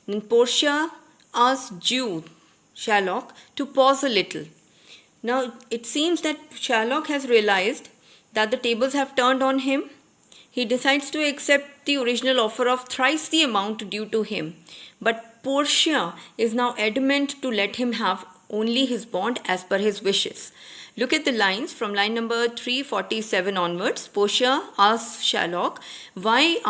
Then Portia asked Jew, Sherlock, to pause a little. Now it seems that Sherlock has realized that the tables have turned on him. He decides to accept the original offer of thrice the amount due to him. But Portia is now adamant to let him have only his bond as per his wishes. Look at the lines from line number 347 onwards. Portia asks Sherlock, Why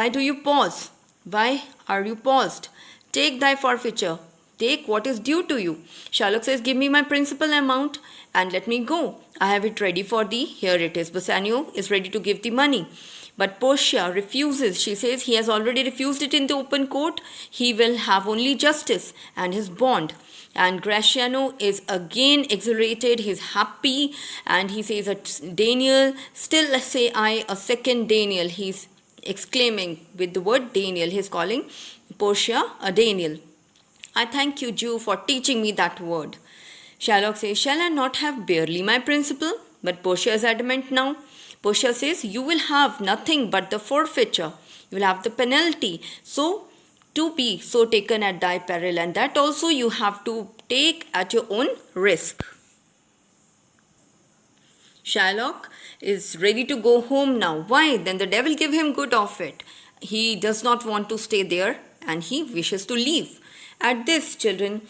do you pause? Why are you paused? Take thy forfeiture. Take what is due to you. Sherlock says, Give me my principal amount and let me go. I have it ready for thee. Here it is. Bassanio is ready to give the money. But Portia refuses. She says he has already refused it in the open court. He will have only justice and his bond. And Gratiano is again exhilarated. He's happy. And he says, Daniel, still say I, a second Daniel. He's exclaiming with the word Daniel. He's calling Portia a Daniel. I thank you, Jew, for teaching me that word. Sherlock says, Shall I not have barely my principal? But Portia is adamant now. Portia says, You will have nothing but the forfeiture. You will have the penalty. So, to be so taken at thy peril, and that also you have to take at your own risk. Sherlock is ready to go home now. Why? Then the devil give him good of it. He does not want to stay there and he wishes to leave. At this, children,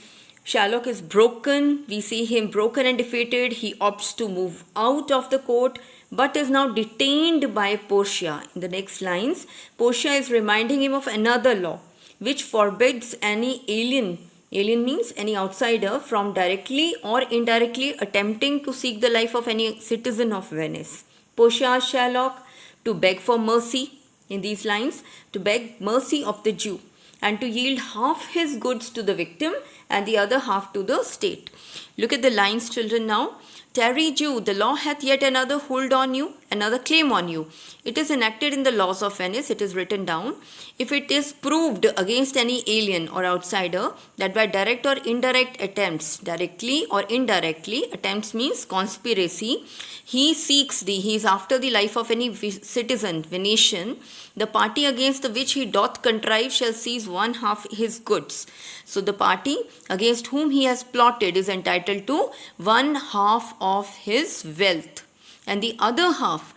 Sherlock is broken. We see him broken and defeated. He opts to move out of the court but is now detained by Portia. In the next lines, Portia is reminding him of another law which forbids any alien means any outsider from directly or indirectly attempting to seek the life of any citizen of Venice. Portia asks Sherlock to beg for mercy in these lines, to beg mercy of the Jew and to yield half his goods to the victim and the other half to the state. Look at the lines, children, now. Tarry, Jew, the law hath yet another hold on you, another claim on you. It is enacted in the laws of Venice, it is written down. If it is proved against any alien or outsider that by direct or indirect attempts, directly or indirectly, attempts means conspiracy, he seeks thee, he is after the life of any citizen, Venetian, the party against the which he doth contrive shall seize one half his goods. So the party against whom he has plotted is entitled to one half of his wealth, and the other half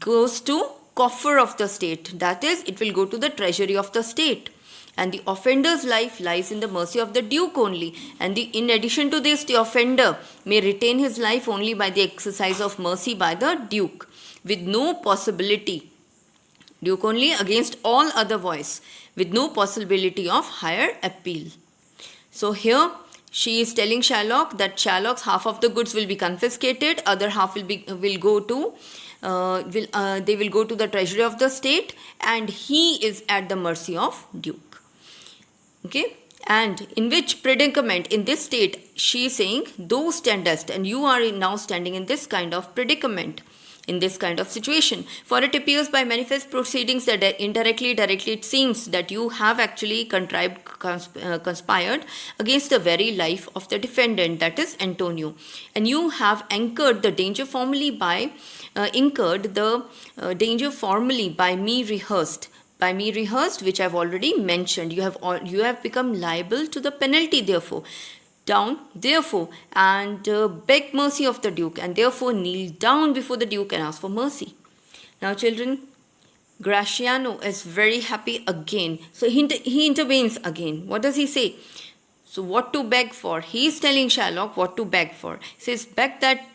goes to coffer of the state. That is, it will go to the treasury of the state. And the offender's life lies in the mercy of the duke only. And in addition to this, the offender may retain his life only by the exercise of mercy by the duke, with no possibility. Duke only against all other voice, with no possibility of higher appeal. So here she is telling Sherlock that Sherlock's half of the goods will be confiscated, other half will go to the treasury of the state, and he is at the mercy of duke. Okay, and in which predicament in this state she is saying, thou standest, and you are now standing in this kind of predicament, in this kind of situation. For it appears by manifest proceedings that indirectly, directly it seems that you have actually conspired against the very life of the defendant, that is Antonio. And you have incurred the danger formally by me rehearsed. By me rehearsed, which I have already mentioned. You have become liable to the penalty, therefore. And beg mercy of the duke, and therefore kneel down before the duke and ask for mercy. Now, children, Gratiano is very happy again. So he intervenes again. What does he say? So what to beg for? He is telling Sherlock what to beg for. He says, beg that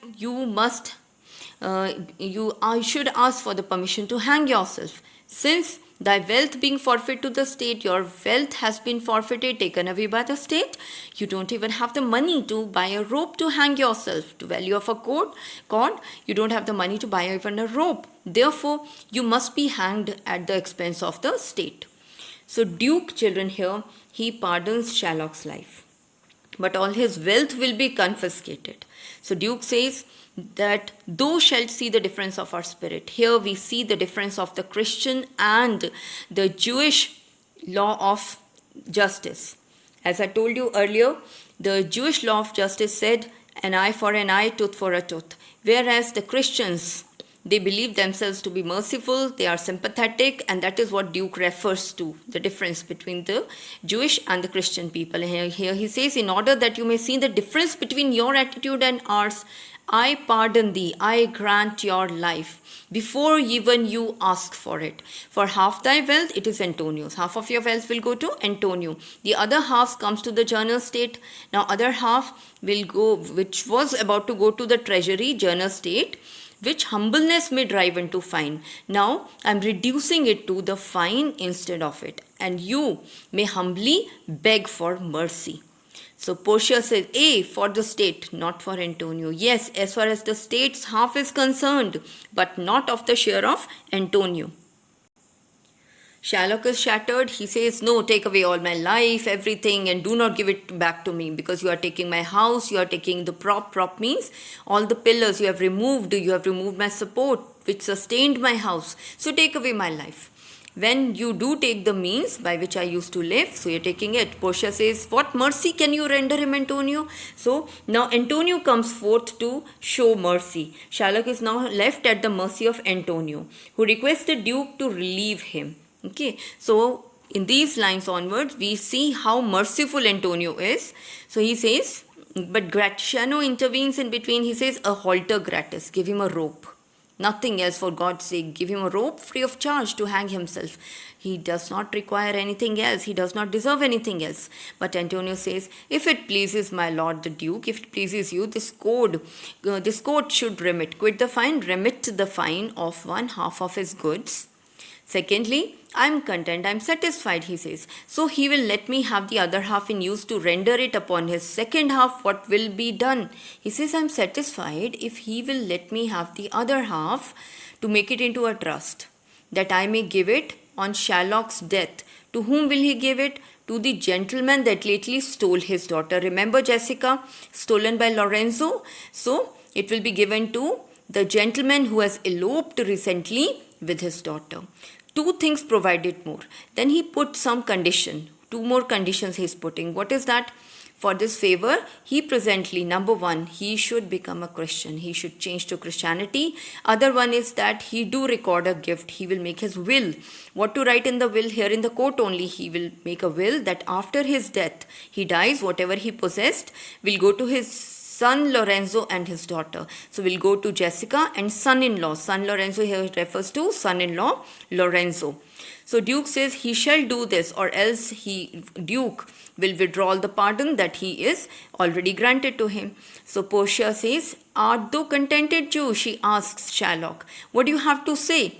I should ask for the permission to hang yourself. Since thy wealth being forfeit to the state, your wealth has been forfeited, taken away by the state. You don't even have the money to buy a rope to hang yourself. To value of a cord, you don't have the money to buy even a rope. Therefore, you must be hanged at the expense of the state. So Duke, children, here, he pardons Sherlock's life, but all his wealth will be confiscated. So Duke says that thou shalt see the difference of our spirit. Here we see the difference of the Christian and the Jewish law of justice. As I told you earlier, the Jewish law of justice said an eye for an eye, tooth for a tooth. Whereas the Christians, They believe themselves to be merciful, they are sympathetic, and that is what Duke refers to, the difference between the Jewish and the Christian people. Here he says, in order that you may see the difference between your attitude and ours, I pardon thee, I grant your life, before even you ask for it. For half thy wealth, it is Antonio's. Half of your wealth will go to Antonio. The other half comes to the journal state. Now other half will go, which was about to go to the treasury, journal state, which humbleness may drive into fine. Now I am reducing it to the fine instead of it. And you may humbly beg for mercy. So Portia says, A, for the state, not for Antonio. Yes, as far as the state's half is concerned, but not of the share of Antonio. Shylock is shattered. He says, no, take away all my life, everything, and do not give it back to me, because you are taking my house, you are taking the prop. Prop means all the pillars you have removed my support, which sustained my house. So take away my life. When you do take the means by which I used to live, so you're taking it. Portia says, what mercy can you render him, Antonio? So now Antonio comes forth to show mercy. Shylock is now left at the mercy of Antonio, who requests the Duke to relieve him. Okay, so in these lines onwards, we see how merciful Antonio is. So he says, but Gratiano intervenes in between. He says, a halter gratis, give him a rope. Nothing else, for God's sake. Give him a rope free of charge to hang himself. He does not require anything else. He does not deserve anything else. But Antonio says, if it pleases my lord the Duke, if it pleases you, this court should quit the fine, remit the fine of one half of his goods. Secondly, I am content, I am satisfied, he says. So he will let me have the other half in use to render it upon his second half what will be done. He says, I am satisfied if he will let me have the other half to make it into a trust, that I may give it on Shylock's death. To whom will he give it? To the gentleman that lately stole his daughter. Remember Jessica, stolen by Lorenzo? So it will be given to the gentleman who has eloped recently with his daughter. Two things provided more. Then he put some condition. Two more conditions he is putting. What is that? For this favor, he presently, number one, he should become a Christian. He should change to Christianity. Other one is that he do record a gift. He will make his will. What to write in the will? Here in the court only, he will make a will that after his death, he dies, whatever he possessed will go to his son Lorenzo and his daughter. So we'll go to Jessica and son-in-law. Son Lorenzo here refers to son-in-law Lorenzo. So Duke says he shall do this, or else Duke will withdraw the pardon that he is already granted to him. So Portia says, art thou contented, Jew? She asks Shylock, what do you have to say?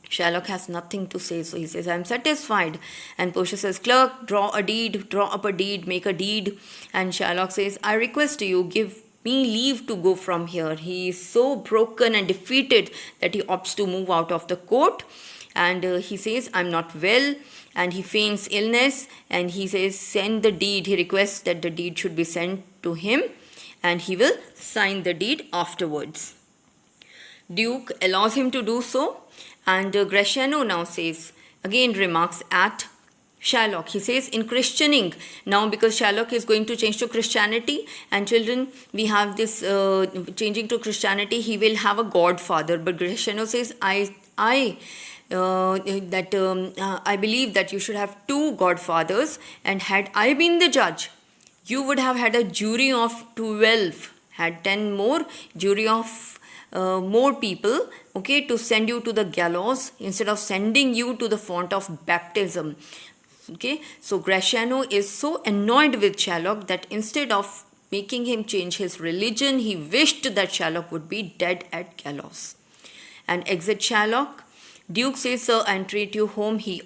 Shylock has nothing to say, so he says, I am satisfied. And Portia says, clerk, draw up a deed, make a deed. And Shylock says, I request you, give me leave to go from here. He is so broken and defeated that he opts to move out of the court. And he says, I am not well. And he feigns illness. And he says, send the deed. He requests that the deed should be sent to him. And he will sign the deed afterwards. Duke allows him to do so. And Gratiano now says, again remarks at Shylock. He says, in christening, now because Shylock is going to change to Christianity, and children, we have this changing to Christianity, he will have a godfather. But Gratiano says, I believe that you should have two godfathers, and had I been the judge, you would have had a jury of 12, had 10 more, jury of more people, okay, to send you to the gallows instead of sending you to the font of baptism. Okay, so Gratiano is so annoyed with Shylock that instead of making him change his religion, he wished that Shylock would be dead at gallows. And exit Shylock. Duke says, sir, I entreat you home. He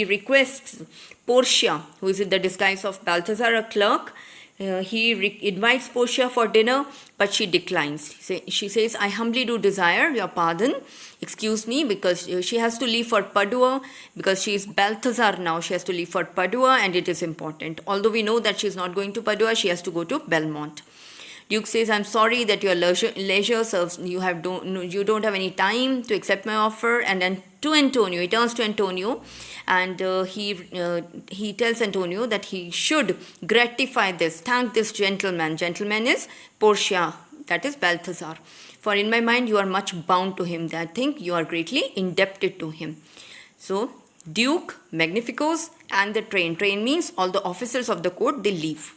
requests Portia, who is in the disguise of Balthazar, a clerk. He invites Portia for dinner, but she declines. She says, I humbly do desire your pardon. Excuse me, because she has to leave for Padua, because she is Balthazar now. She has to leave for Padua, and it is important. Although we know that she is not going to Padua, she has to go to Belmont. Duke says, I'm sorry that your leisure serves, you don't have any time to accept my offer. And then to Antonio, he turns to Antonio, and he tells Antonio that he should gratify this, thank this gentleman. Gentleman is Portia, that is Balthazar, For in my mind, you are much bound to him. I think you are greatly indebted to him. So, Duke, Magnificos, and the train. Train means all the officers of the court, they leave.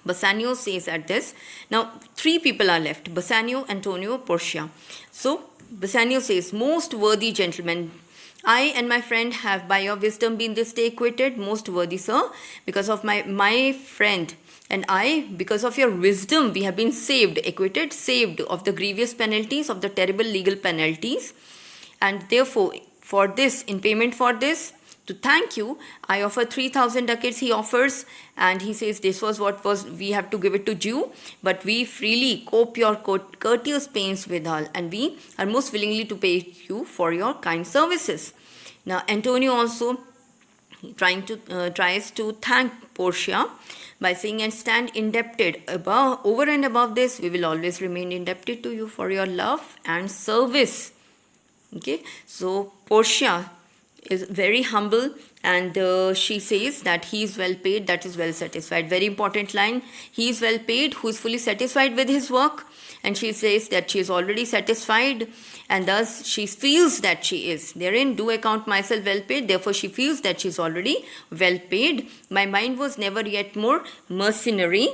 Bassanio says at this. Now, three people are left: Bassanio, Antonio, Portia. So, Bassanio says, most worthy gentlemen, I and my friend have by your wisdom been this day acquitted. Most worthy sir, because of my friend and I, because of your wisdom, we have been saved, acquitted, saved of the grievous penalties, of the terrible legal penalties. And therefore, for this, in payment for this, to thank you, I offer 3,000 ducats, he offers, and he says this was what was, we have to give it to Jew, but we freely cope your courteous pains withal, and we are most willingly to pay you for your kind services. Now, Antonio also tries to thank Portia by saying, and stand indebted over and above this, we will always remain indebted to you for your love and service. Okay, so Portia is very humble, and she says that he is well paid, that is well satisfied. Very important line. He is well paid who is fully satisfied with his work, and she says that she is already satisfied, and thus she feels that she is. Therein, do I count myself well paid? Therefore, she feels that she is already well paid. My mind was never yet more mercenary.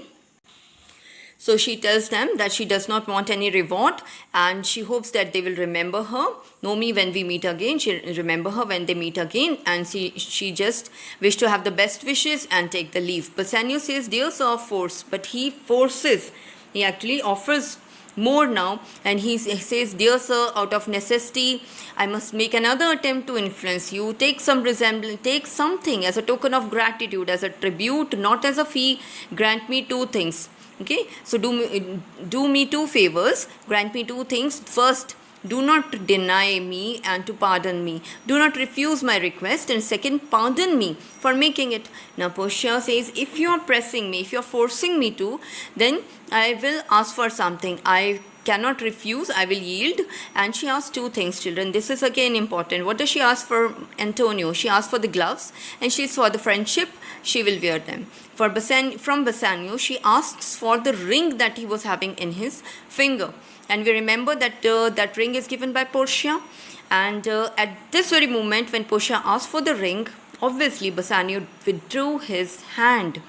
So she tells them that she does not want any reward, and she hopes that they will remember her, know me when we meet again. She remember her when they meet again, and she just wish to have the best wishes and take the leave. Bassanio says, dear sir, force, but he forces. He actually offers more now, and he says, dear sir, out of necessity, I must make another attempt to influence you. Take some resemblance, take something as a token of gratitude, as a tribute, not as a fee. Grant me two things. Okay, so do me two favors, grant me two things. First, do not deny me and to pardon me. Do not refuse my request, and second, pardon me for making it. Now, Portia says, if you are pressing me, if you are forcing me to, then I will ask for something. I cannot refuse, I will yield. And she asks two things, children. This is again important. What does she ask for Antonio? She asks for the gloves, and she is for the friendship, she will wear them. From Bassanio, she asks for the ring that he was having in his finger. And we remember that that ring is given by Portia. And at this very moment, when Portia asked for the ring, obviously Bassanio withdrew his hand.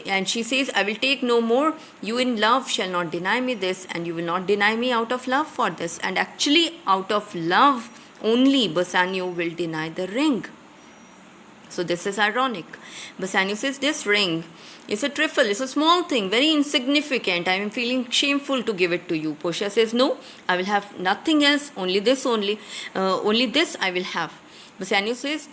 And she says, I will take no more. You in love shall not deny me this, and you will not deny me out of love for this. And actually, out of love only, Bassanio will deny the ring. So this is ironic. Bassanio says, this ring is a trifle, it's a small thing, very insignificant. I am feeling shameful to give it to you. Portia says, no, I will have nothing else, only this I will have. Bassanio says,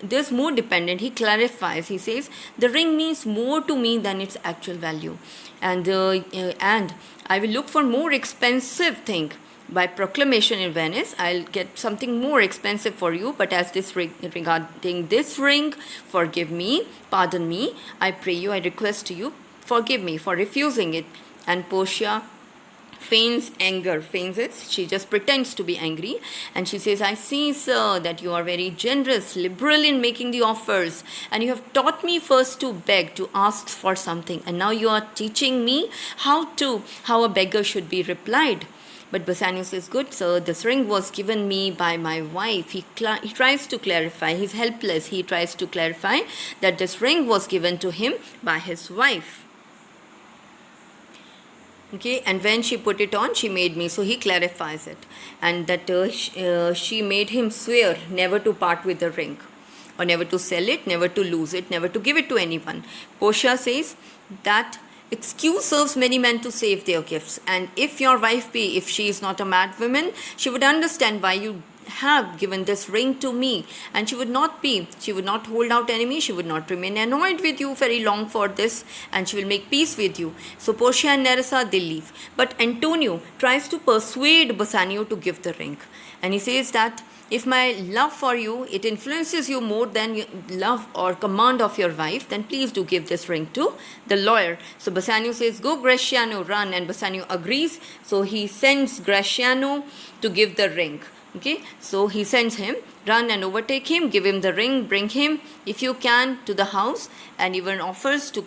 there's more dependent. He clarifies. He says, the ring means more to me than its actual value. And I will look for more expensive thing. By proclamation in Venice, I'll get something more expensive for you. But as this regarding this ring, forgive me, pardon me. I pray you, I request to you, forgive me for refusing it. And Portia feigns it. She just pretends to be angry, and she says, I see, sir, that you are very generous, liberal in making the offers, and you have taught me first to beg, to ask for something, and now you are teaching me how a beggar should be replied. But Bassanio says, good sir, this ring was given me by my wife. He tries to clarify. He's helpless. He tries to clarify that this ring was given to him by his wife. Okay, and when she put it on, she made me. So he clarifies it. And that she made him swear never to part with the ring, or never to sell it, never to lose it, never to give it to anyone. Portia says that excuse serves many men to save their gifts. And if your wife be, if she is not a mad woman, she would understand why you have given this ring to me, and she would not hold out enemy, she would not remain annoyed with you very long for this, and she will make peace with you. So Portia and Nerissa, they leave. But Antonio tries to persuade Bassanio to give the ring, and he says that if my love for you, it influences you more than love or command of your wife, then please do give this ring to the lawyer. So Bassanio says, go Gratiano, run, and Bassanio agrees. So he sends Gratiano to give the ring. Okay, so he sends him, run and overtake him, give him the ring, bring him, if you can, to the house, and even offers to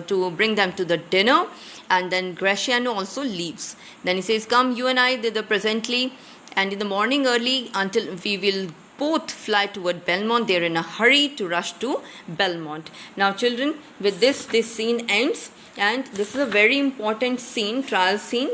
to bring them to the dinner, and then Graciano also leaves. Then he says, come you and I thither presently, and in the morning early, until we will both fly toward Belmont. They're in a hurry to rush to Belmont. Now children, with this scene ends, and this is a very important scene, trial scene.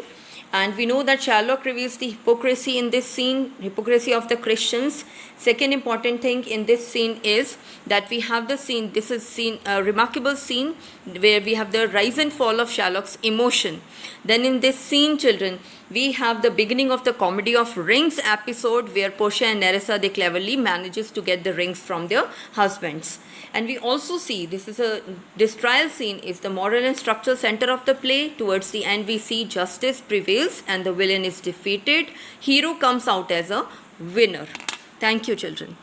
And we know that Sherlock reveals the hypocrisy in this scene, hypocrisy of the Christians. Second important thing in this scene is that we have the scene, this is scene, a remarkable scene where we have the rise and fall of Sherlock's emotion. Then in this scene, children, we have the beginning of the Comedy of Rings episode where Portia and Nerissa, they cleverly manages to get the rings from their husbands. And we also see this trial scene is the moral and structural center of the play. Towards the end, we see justice prevails and the villain is defeated. Hero comes out as a winner. Thank you, children.